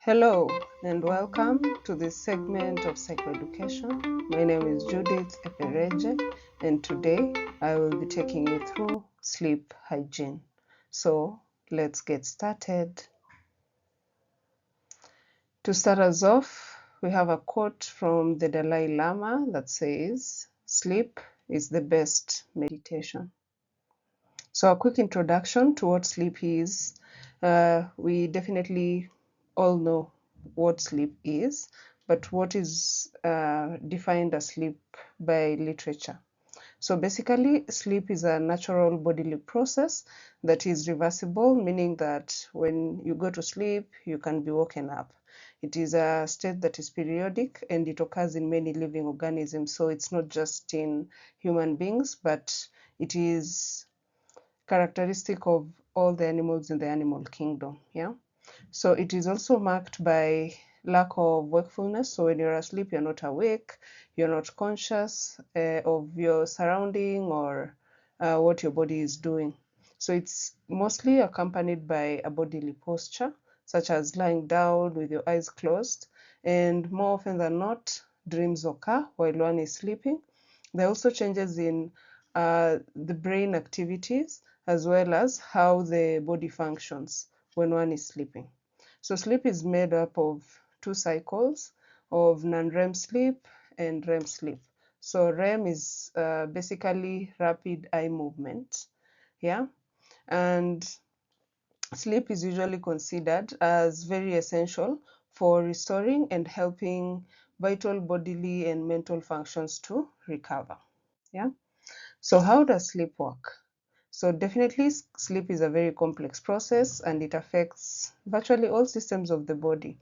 Hello and welcome to this segment of psychoeducation. My name is Judith Epereje and today I will be taking you through sleep hygiene. So let's get started. To start us off, we have a quote from the Dalai Lama that says, "Sleep is the best meditation." So a quick introduction to what sleep is. We definitely all know what sleep is, but what is defined as sleep by literature. So basically, sleep is a natural bodily process that is reversible, meaning that when you go to sleep, you can be woken up. It is a state that is periodic and it occurs in many living organisms. So it's not just in human beings, but it is characteristic of all the animals in the animal kingdom. Yeah. So it is also marked by lack of wakefulness. So when you're asleep, you're not awake, you're not conscious of your surrounding or what your body is doing. So it's mostly accompanied by a bodily posture, such as lying down with your eyes closed. And more often than not, dreams occur while one is sleeping. There are also changes in the brain activities as well as how the body functions when one is sleeping. So sleep is made up of two cycles of non-REM sleep and REM sleep. So REM is basically rapid eye movement, yeah, and sleep is usually considered as very essential for restoring and helping vital bodily and mental functions to recover. Yeah. So how does sleep work? So definitely sleep is a very complex process and it affects virtually all systems of the body.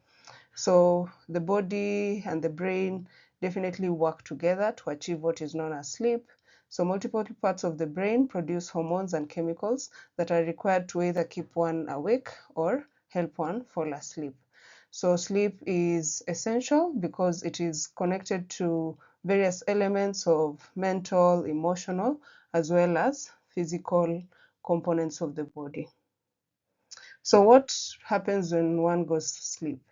So the body and the brain definitely work together to achieve what is known as sleep. So multiple parts of the brain produce hormones and chemicals that are required to either keep one awake or help one fall asleep. So sleep is essential because it is connected to various elements of mental, emotional, as well as physical components of the body. So what happens when one goes to sleep?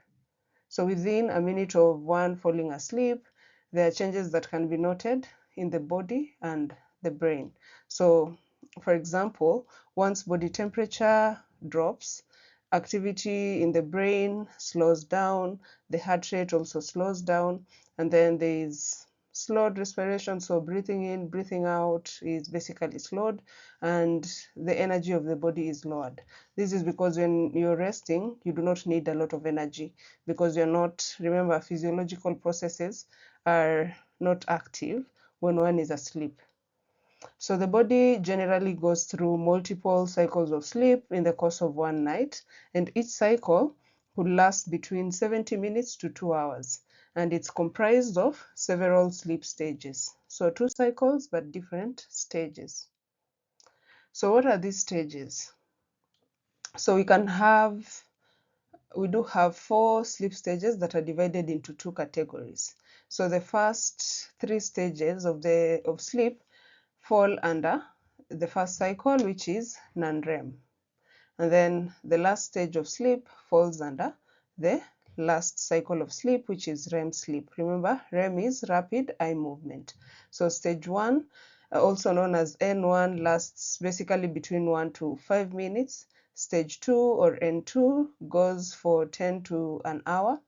So within a minute of one falling asleep, there are changes that can be noted in the body and the brain. So for example, once body temperature drops, activity in the brain slows down, the heart rate also slows down, and then there is slowed respiration. So breathing in, breathing out is basically slowed, and the energy of the body is lowered. This is because when you're resting, you do not need a lot of energy because you're not, remember, physiological processes are not active when one is asleep. So the body generally goes through multiple cycles of sleep in the course of one night, and each cycle could last between 70 minutes to 2 hours. And it's comprised of several sleep stages. So two cycles, but different stages. So what are these stages? So we do have 4 sleep stages that are divided into 2 categories. So the first 3 stages of sleep fall under the first cycle, which is non-REM. And then the last stage of sleep falls under the last cycle of sleep, which is REM sleep. Remember, REM is rapid eye movement. So stage 1, also known as N1, lasts basically between 1 to 5 minutes. Stage 2 or N2 goes for 10 to an hour.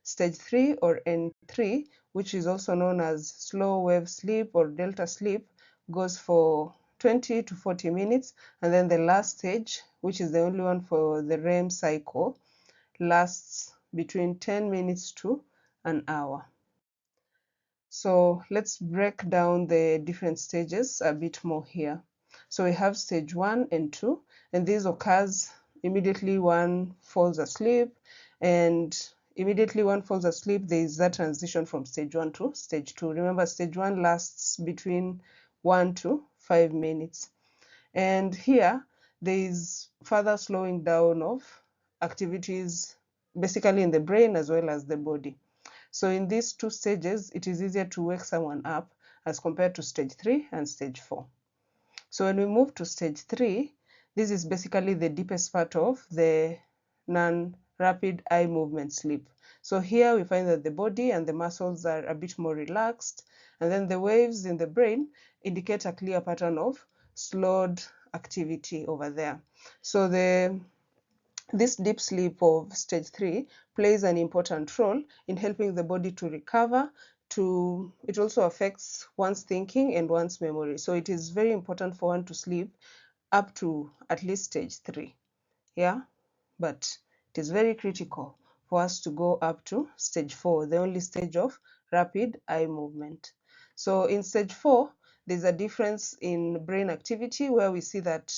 Stage 3 or N3, which is also known as slow wave sleep or delta sleep, goes for 20 to 40 minutes. And then the last stage, which is the only one for the REM cycle, lasts between 10 minutes to an hour. So let's break down the different stages a bit more here. So we have stage 1 and 2, and this occurs immediately one falls asleep, and immediately one falls asleep, there is that transition from stage 1 to stage 2. Remember, stage 1 lasts between 1 to 5 minutes. And here, there is further slowing down of activities, basically in the brain as well as the body. So in these 2 stages, it is easier to wake someone up as compared to stage 3 and stage 4. So when we move to stage 3, this is basically the deepest part of the rapid eye movement sleep. So here we find that the body and the muscles are a bit more relaxed, and then the waves in the brain indicate a clear pattern of slowed activity over there. So this deep sleep of stage 3 plays an important role in helping the body to recover. It also affects one's thinking and one's memory. So it is very important for one to sleep up to at least stage 3. Yeah, but it is very critical for us to go up to stage 4, the only stage of rapid eye movement. So in stage 4, there's a difference in brain activity where we see that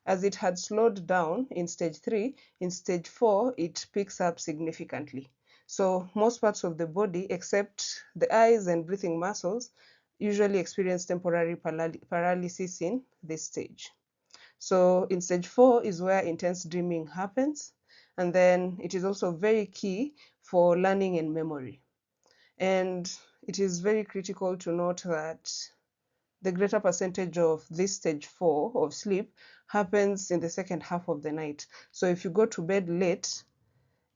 as it had slowed down in stage 3, in stage 4, it picks up significantly. So most parts of the body, except the eyes and breathing muscles, usually experience temporary paralysis in this stage. So in stage 4 is where intense dreaming happens, and then it is also very key for learning and memory. And it is very critical to note that the greater percentage of this stage 4 of sleep happens in the second half of the night. So if you go to bed late,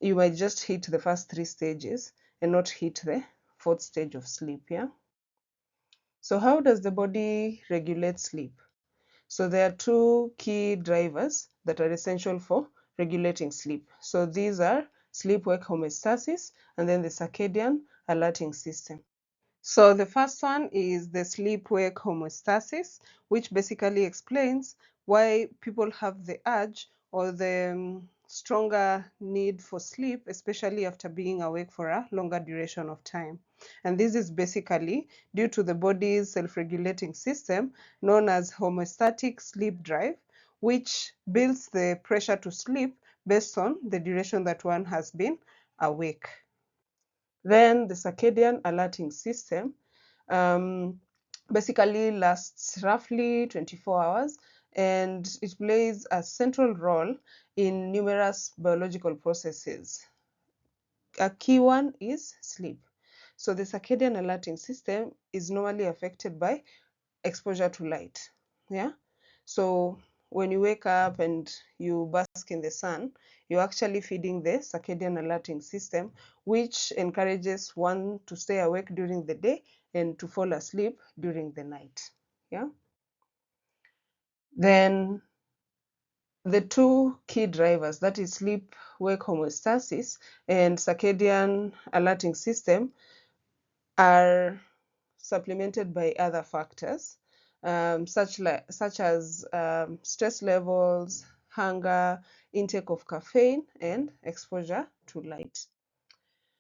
you might just hit the first 3 stages and not hit the 4th stage of sleep. Yeah. So how does the body regulate sleep? So there are 2 key drivers that are essential for regulating sleep. So these are sleep-wake homeostasis and then the circadian alerting system. So the first one is the sleep-wake homeostasis, which basically explains why people have the urge or the stronger need for sleep, especially after being awake for a longer duration of time. And this is basically due to the body's self-regulating system known as homeostatic sleep drive, which builds the pressure to sleep based on the duration that one has been awake. Then the circadian alerting system basically lasts roughly 24 hours, and it plays a central role in numerous biological processes. A key one is sleep. So the circadian alerting system is normally affected by exposure to light. Yeah. So when you wake up and you bask in the sun, you're actually feeding the circadian alerting system, which encourages one to stay awake during the day and to fall asleep during the night. Yeah. Then the 2 key drivers, that is sleep wake homeostasis and circadian alerting system, are supplemented by other factors, such as stress levels, hunger, intake of caffeine, and exposure to light.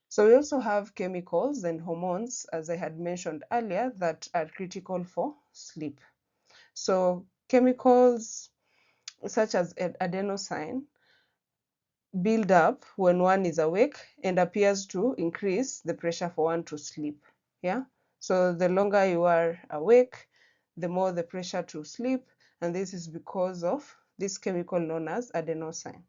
So we also have chemicals and hormones, as I had mentioned earlier, that are critical for sleep. So chemicals such as adenosine build up when one is awake and appears to increase the pressure for one to sleep. Yeah. So the longer you are awake, the more the pressure to sleep, and this is because of this chemical known as adenosine.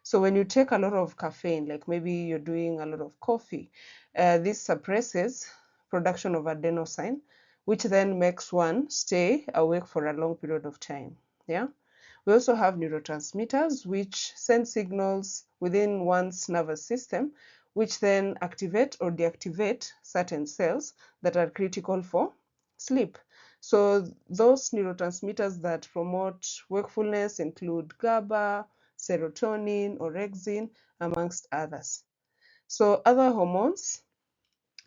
So when you take a lot of caffeine, like maybe you're doing a lot of coffee, this suppresses production of adenosine, which then makes one stay awake for a long period of time. Yeah. We also have neurotransmitters, which send signals within one's nervous system, which then activate or deactivate certain cells that are critical for sleep. So those neurotransmitters that promote wakefulness include GABA, serotonin, orexin, amongst others. So other hormones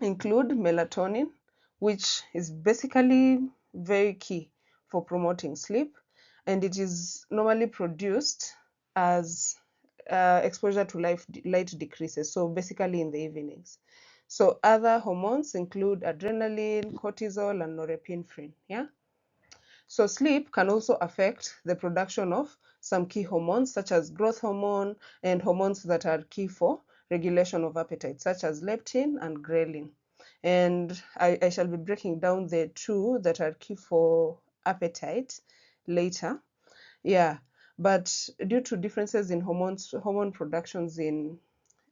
include melatonin, which is basically very key for promoting sleep, and it is normally produced as exposure to light decreases, so basically in the evenings. So other hormones include adrenaline, cortisol, and norepinephrine. Yeah. So sleep can also affect the production of some key hormones such as growth hormone and hormones that are key for regulation of appetite, such as leptin and ghrelin. And I shall be breaking down the 2 that are key for appetite later. Yeah, but due to differences in hormone productions in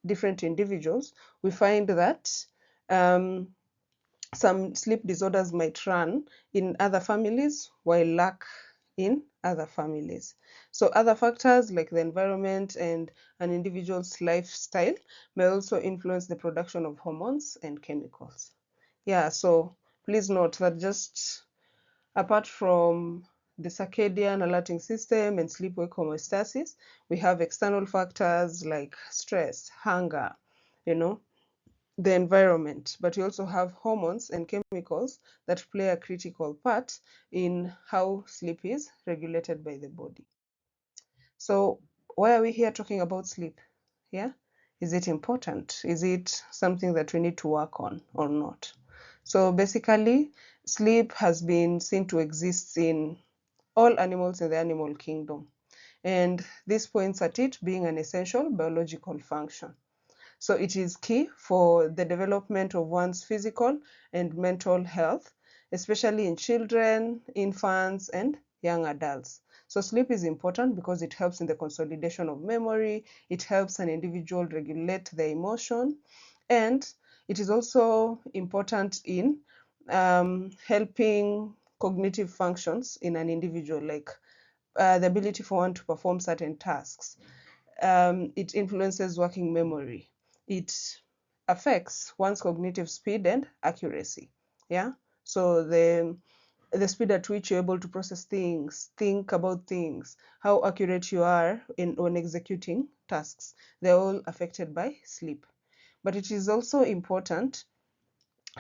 different individuals, we find that some sleep disorders might run in other families while lack in other families. So other factors like the environment and an individual's lifestyle may also influence the production of hormones and chemicals. Yeah, so please note that just apart from the circadian alerting system and sleep-wake homeostasis, we have external factors like stress, hunger, you know, the environment, but we also have hormones and chemicals that play a critical part in how sleep is regulated by the body. So why are we here talking about sleep? Yeah, is it important? Is it something that we need to work on or not? So basically, sleep has been seen to exist in all animals in the animal kingdom, and this points at it being an essential biological function. So it is key for the development of one's physical and mental health, especially in children, infants, and young adults. So sleep is important because it helps in the consolidation of memory, it helps an individual regulate their emotion, and it is also important in helping cognitive functions in an individual, like the ability for one to perform certain tasks. It influences working memory. It affects one's cognitive speed and accuracy. Yeah. So the speed at which you're able to process things, think about things, how accurate you are in when executing tasks, they're all affected by sleep. But it is also important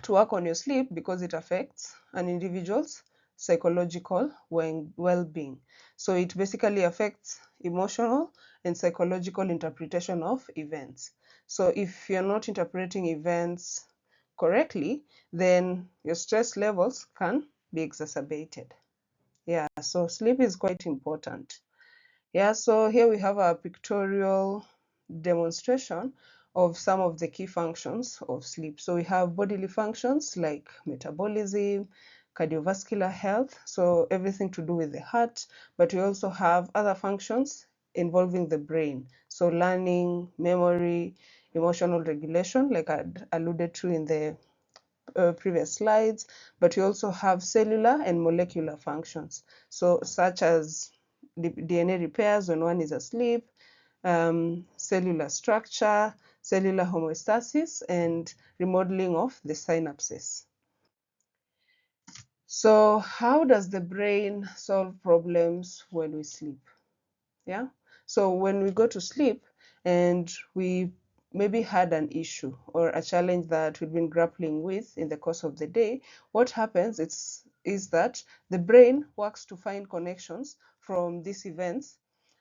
to work on your sleep because it affects an individual's psychological well-being. So it basically affects emotional and psychological interpretation of events. So if you're not interpreting events correctly, then your stress levels can be exacerbated. Yeah, so sleep is quite important. Yeah, so here we have a pictorial demonstration of some of the key functions of sleep. So we have bodily functions like metabolism, cardiovascular health, so everything to do with the heart, but we also have other functions involving the brain. So learning, memory, emotional regulation, like I alluded to in the previous slides, but we also have cellular and molecular functions. So such as DNA repairs when one is asleep, cellular structure, cellular homeostasis, and remodeling of the synapses. So how does the brain solve problems when we sleep? Yeah. So when we go to sleep and we maybe had an issue or a challenge that we've been grappling with in the course of the day, what happens is that the brain works to find connections from these events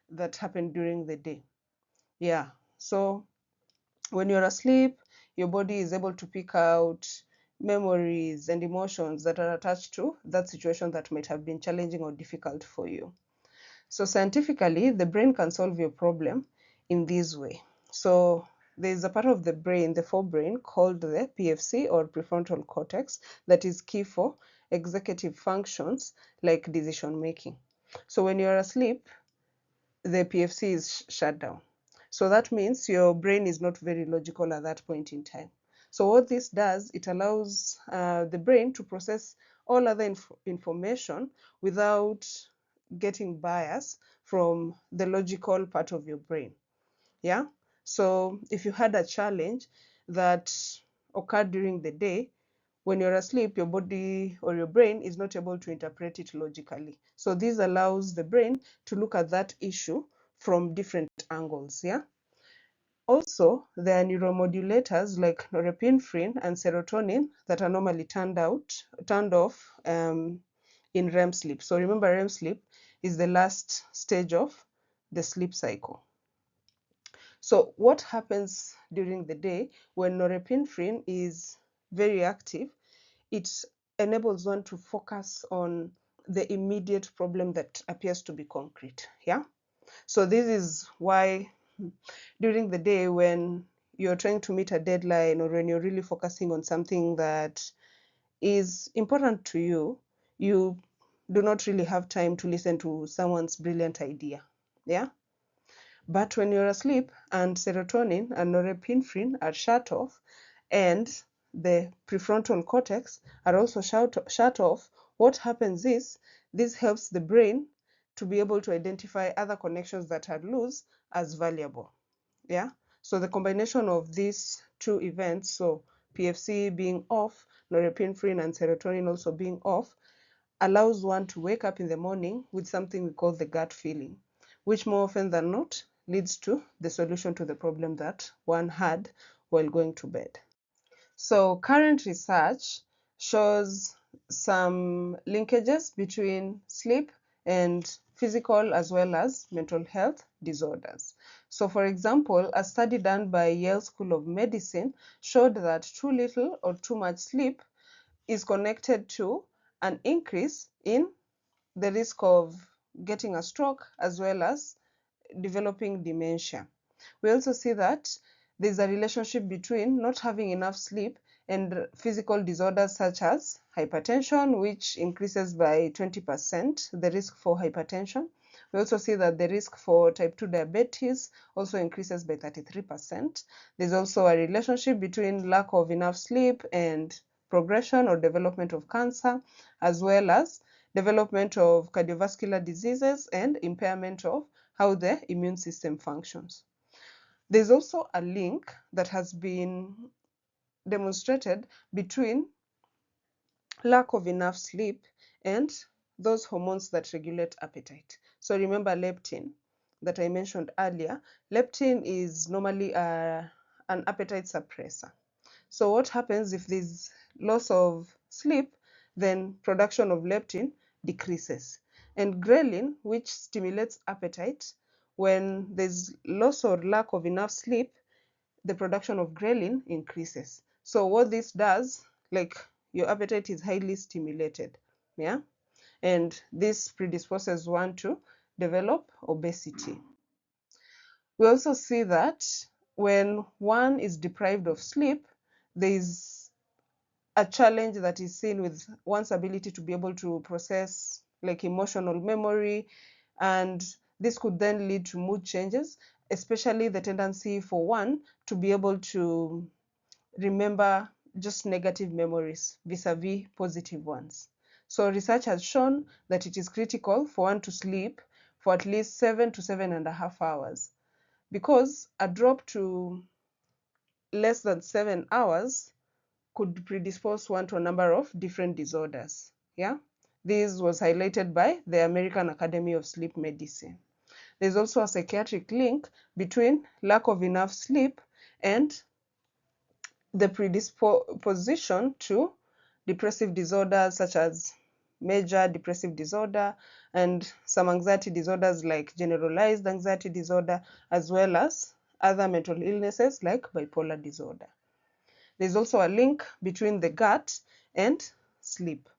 that happened during the day. Yeah. So when you're asleep, your body is able to pick out memories and emotions that are attached to that situation that might have been challenging or difficult for you. So scientifically, the brain can solve your problem in this way. So there's a part of the brain, the forebrain, called the PFC or prefrontal cortex that is key for executive functions like decision making. So when you're asleep, the PFC is shut down. So that means your brain is not very logical at that point in time. So what this does, it allows the brain to process all other information without getting bias from the logical part of your brain. Yeah. So if you had a challenge that occurred during the day, when you're asleep, your body or your brain is not able to interpret it logically. So this allows the brain to look at that issue from different angles. Yeah. Also, there are neuromodulators like norepinephrine and serotonin that are normally turned off in REM sleep. So remember, REM sleep is the last stage of the sleep cycle. So what happens during the day when norepinephrine is very active? It enables one to focus on the immediate problem that appears to be concrete. Yeah. So this is why during the day when you're trying to meet a deadline or when you're really focusing on something that is important to you, you do not really have time to listen to someone's brilliant idea. Yeah. But when you're asleep and serotonin and norepinephrine are shut off and the prefrontal cortex are also shut off, what happens is this helps the brain to be able to identify other connections that are loose as valuable. Yeah. So the combination of these two events, so PFC being off, norepinephrine and serotonin also being off, allows one to wake up in the morning with something we call the gut feeling, which more often than not leads to the solution to the problem that one had while going to bed. So current research shows some linkages between sleep and physical as well as mental health disorders. So for example, a study done by Yale School of Medicine showed that too little or too much sleep is connected to an increase in the risk of getting a stroke as well as developing dementia. We also see that there's a relationship between not having enough sleep and physical disorders such as hypertension, which increases by 20% the risk for hypertension. We also see that the risk for type 2 diabetes also increases by 33%. There's also a relationship between lack of enough sleep and progression or development of cancer, as well as development of cardiovascular diseases and impairment of how the immune system functions. There's also a link that has been demonstrated between lack of enough sleep and those hormones that regulate appetite. So remember leptin that I mentioned earlier. Leptin is normally an appetite suppressor. So what happens if there's loss of sleep, then production of leptin decreases. And ghrelin, which stimulates appetite, when there's loss or lack of enough sleep, the production of ghrelin increases. So what this does, like your appetite is highly stimulated, yeah? And this predisposes one to develop obesity. We also see that when one is deprived of sleep, there is a challenge that is seen with one's ability to be able to process like emotional memory, and this could then lead to mood changes, especially the tendency for one to be able to remember just negative memories vis-a-vis positive ones. So research has shown that it is critical for one to sleep for at least 7 to 7.5 hours, because a drop to less than 7 hours could predispose one to a number of different disorders. Yeah, this was highlighted by the American Academy of Sleep Medicine. There's also a psychiatric link between lack of enough sleep and the predisposition to depressive disorders such as major depressive disorder and some anxiety disorders like generalized anxiety disorder, as well as other mental illnesses like bipolar disorder. There's also a link between the gut and sleep.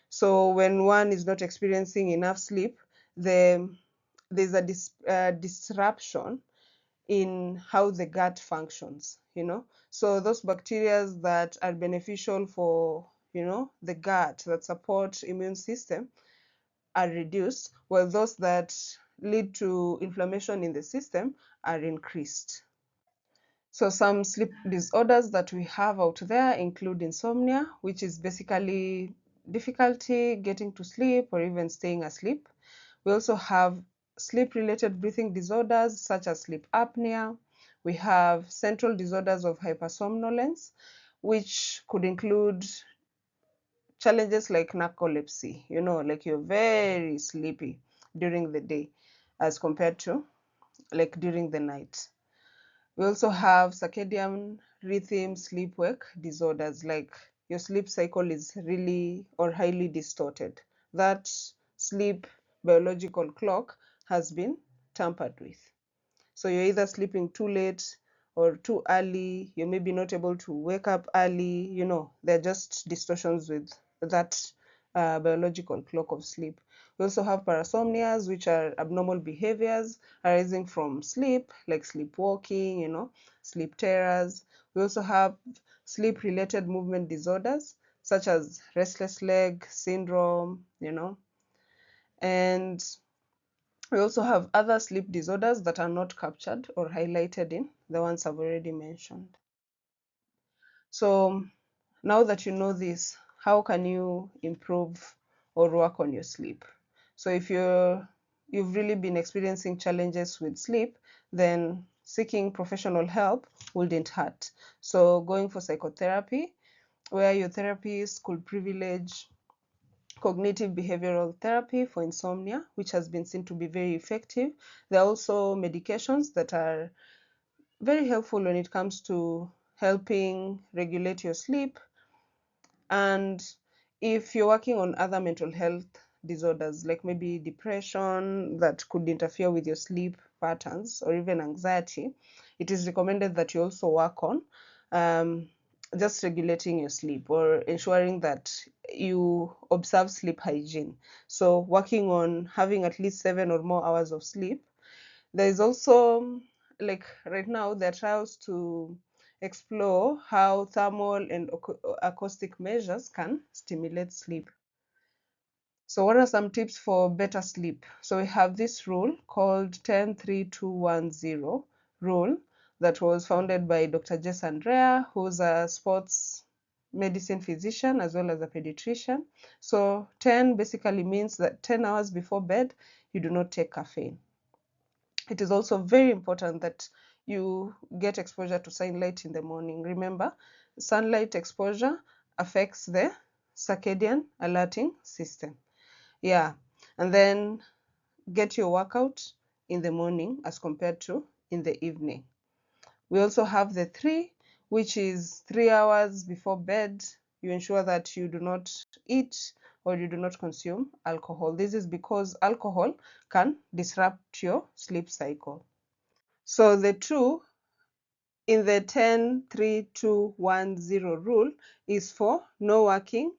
So when one is not experiencing enough sleep, there's a disruption in how the gut functions, So those bacteria that are beneficial for, the gut that support immune system are reduced, while those that lead to inflammation in the system are increased. So some sleep disorders that we have out there include insomnia, which is basically difficulty getting to sleep or even staying asleep. We also have sleep-related breathing disorders such as sleep apnea. We have central disorders of hypersomnolence, which could include challenges like narcolepsy, like you're very sleepy during the day as compared to like during the night. We also have circadian rhythm sleep-wake disorders, like your sleep cycle is really or highly distorted. That sleep biological clock has been tampered with. So you're either sleeping too late or too early. You're maybe not able to wake up early. They're just distortions with that biological clock of sleep. We also have parasomnias, which are abnormal behaviors arising from sleep, like sleepwalking, sleep terrors. We also have sleep-related movement disorders, such as restless leg syndrome, and we also have other sleep disorders that are not captured or highlighted in the ones I've already mentioned. So now that you know this, how can you improve or work on your sleep? So if you're you've really been experiencing challenges with sleep, then seeking professional help wouldn't hurt. So going for psychotherapy, where your therapist could privilege cognitive behavioral therapy for insomnia, which has been seen to be very effective. There are also medications that are very helpful when it comes to helping regulate your sleep. And if you're working on other mental health disorders, like maybe depression that could interfere with your sleep patterns, or even anxiety, it is recommended that you also work on just regulating your sleep, or ensuring that you observe sleep hygiene. So working on having at least 7 or more hours of sleep. There is also, like right now, there are trials to explore how thermal and acoustic measures can stimulate sleep. So what are some tips for better sleep? So we have this rule called 10-3-2-1-0 rule that was founded by Dr. Jess Andrea, who's a sports medicine physician as well as a pediatrician. So 10 basically means that 10 hours before bed, you do not take caffeine. It is also very important that you get exposure to sunlight in the morning. Remember, sunlight exposure affects the circadian alerting system. Yeah, and then get your workout in the morning as compared to in the evening. We also have the 3, which is 3 hours before bed. You ensure that you do not eat or you do not consume alcohol. This is because alcohol can disrupt your sleep cycle. So the 2 in the 10-3-2-1-0 rule is for no working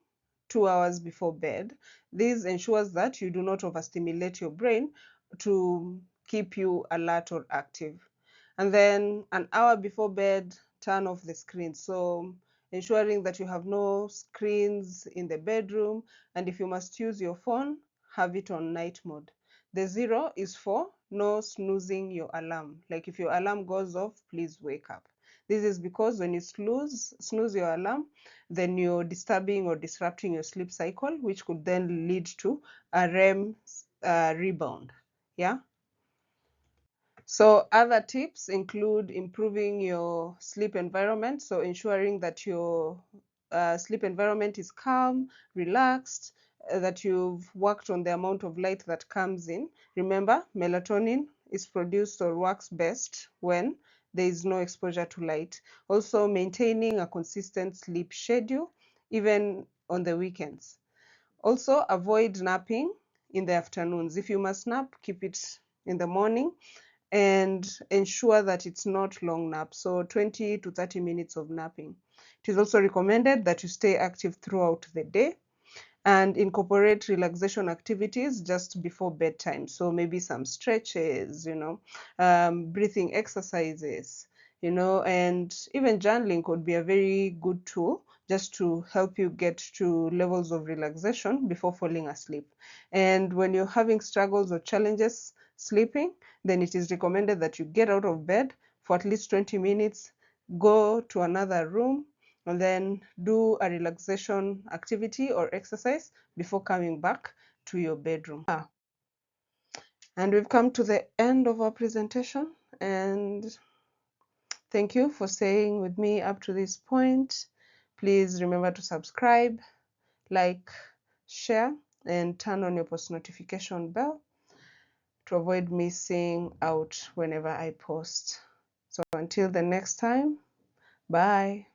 2 hours before bed. This ensures that you do not overstimulate your brain to keep you alert or active. And then an hour before bed, turn off the screen. So ensuring that you have no screens in the bedroom, and if you must use your phone, have it on night mode. The 0 is for no snoozing your alarm. Like if your alarm goes off, please wake up. This is because when you snooze your alarm, then you're disturbing or disrupting your sleep cycle, which could then lead to a REM rebound. Yeah. So other tips include improving your sleep environment. So ensuring that your sleep environment is calm, relaxed, that you've worked on the amount of light that comes in. Remember, melatonin is produced or works best when there is no exposure to light. Also maintaining a consistent sleep schedule, even on the weekends. Also avoid napping in the afternoons. If you must nap, keep it in the morning, and ensure that it's not long naps, so 20 to 30 minutes of napping. It is also recommended that you stay active throughout the day and incorporate relaxation activities just before bedtime. So maybe some stretches, breathing exercises, and even journaling could be a very good tool just to help you get to levels of relaxation before falling asleep. And when you're having struggles or challenges sleeping, then it is recommended that you get out of bed for at least 20 minutes, go to another room, and then do a relaxation activity or exercise before coming back to your bedroom. And we've come to the end of our presentation, and thank you for staying with me up to this point. Please remember to subscribe, like, share, and turn on your post notification bell to avoid missing out whenever I post. So until the next time, bye.